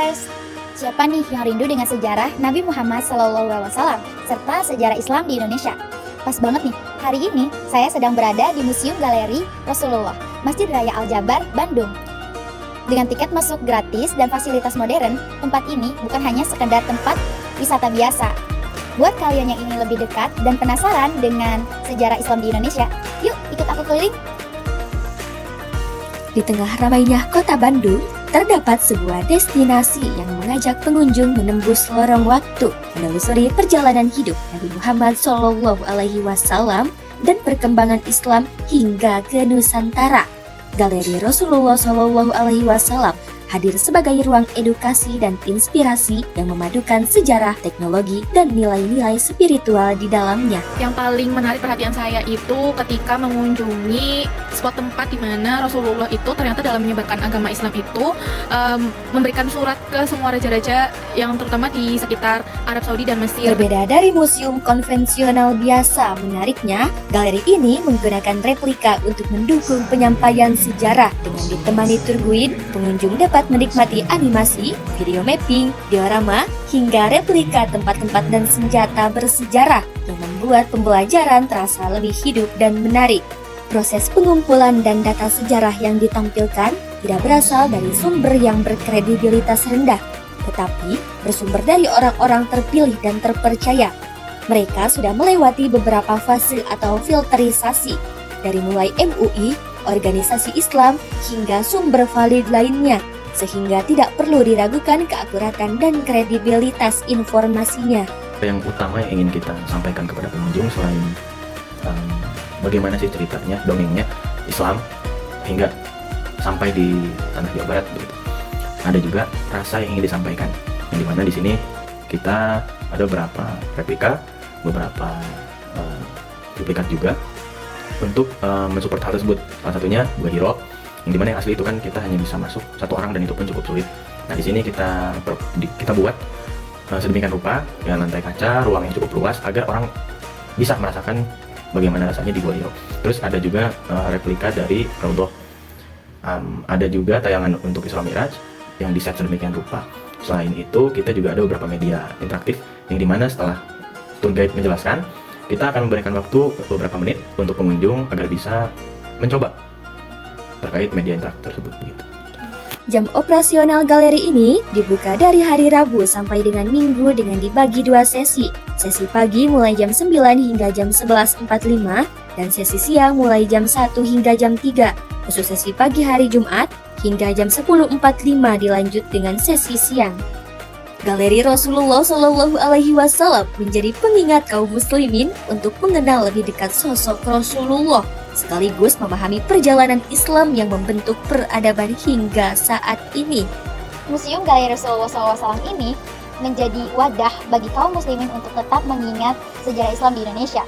Lovers! Siapa nih yang rindu dengan sejarah Nabi Muhammad SAW serta sejarah Islam di Indonesia? Pas banget nih, hari ini saya sedang berada di Museum Galeri Rasulullah, Masjid Raya Al-Jabar, Bandung. Dengan tiket masuk gratis dan fasilitas modern, tempat ini bukan hanya sekedar tempat wisata biasa. Buat kalian yang ingin lebih dekat dan penasaran dengan sejarah Islam di Indonesia, yuk ikut aku keliling! Di tengah ramainya kota Bandung, terdapat sebuah destinasi yang mengajak pengunjung menembus lorong waktu, menelusuri perjalanan hidup Nabi Muhammad SAW dan perkembangan Islam hingga ke Nusantara. Galeri Rasulullah SAW hadir sebagai ruang edukasi dan inspirasi yang memadukan sejarah, teknologi, dan nilai-nilai spiritual di dalamnya. Yang paling menarik perhatian saya itu ketika mengunjungi spot tempat di mana Rasulullah itu ternyata dalam menyebarkan agama Islam itu memberikan surat ke semua raja-raja yang terutama di sekitar Arab Saudi dan Mesir. Berbeda dari museum konvensional biasa, menariknya, galeri ini menggunakan replika untuk mendukung penyampaian sejarah. Dengan ditemani tour guide, pengunjung dapat menikmati animasi, video mapping, diorama, hingga replika tempat-tempat dan senjata bersejarah yang membuat pembelajaran terasa lebih hidup dan menarik. Proses pengumpulan dan data sejarah yang ditampilkan tidak berasal dari sumber yang berkredibilitas rendah, tetapi bersumber dari orang-orang terpilih dan terpercaya. Mereka sudah melewati beberapa fase atau filterisasi, dari mulai MUI, organisasi Islam, hingga sumber valid lainnya, sehingga tidak perlu diragukan keakuratan dan kredibilitas informasinya. Yang utama yang ingin kita sampaikan kepada pengunjung selain bagaimana sih ceritanya, dongengnya Islam hingga sampai di tanah Jawa Barat begitu. Ada juga rasa yang ingin disampaikan, yang dimana di sini kita ada beberapa replika, beberapa duplikat juga untuk mensupport hal tersebut. Salah satunya Gua Hiro, yang dimana yang asli itu kan kita hanya bisa masuk satu orang dan itu pun cukup sulit. Nah di sini kita buat sedemikian rupa ya, lantai kaca, ruang yang cukup luas agar orang bisa merasakan bagaimana rasanya di Gua Hiro. Terus ada juga replika dari Raudhah. Ada juga tayangan untuk Isra Mi'raj yang diset sedemikian rupa. Selain itu kita juga ada beberapa media interaktif yang dimana setelah tour guide menjelaskan, kita akan memberikan waktu beberapa menit untuk pengunjung agar bisa mencoba terkait media interaktif tersebut begitu. Jam operasional galeri ini dibuka dari hari Rabu sampai dengan Minggu dengan dibagi dua sesi. Sesi pagi mulai jam 9 hingga jam 11.45 dan sesi siang mulai jam 1 hingga jam 3. Khusus sesi pagi hari Jumat hingga jam 10.45 dilanjut dengan sesi siang. Galeri Rasulullah SAW menjadi pengingat kaum muslimin untuk mengenal lebih dekat sosok Rasulullah, sekaligus memahami perjalanan Islam yang membentuk peradaban hingga saat ini. Museum Galeri Rasulullah SAW ini menjadi wadah bagi kaum muslimin untuk tetap mengingat sejarah Islam di Indonesia.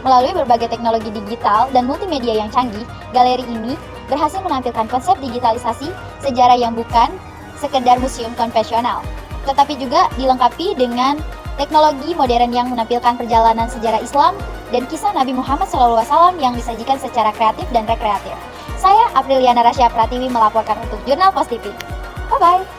Melalui berbagai teknologi digital dan multimedia yang canggih, galeri ini berhasil menampilkan konsep digitalisasi sejarah yang bukan sekedar museum konvensional, tetapi juga dilengkapi dengan teknologi modern yang menampilkan perjalanan sejarah Islam dan kisah Nabi Muhammad SAW yang disajikan secara kreatif dan rekreatif. Saya Apriliana Rasya Pratiwi melaporkan untuk Jurnal Pos TV. Bye-bye!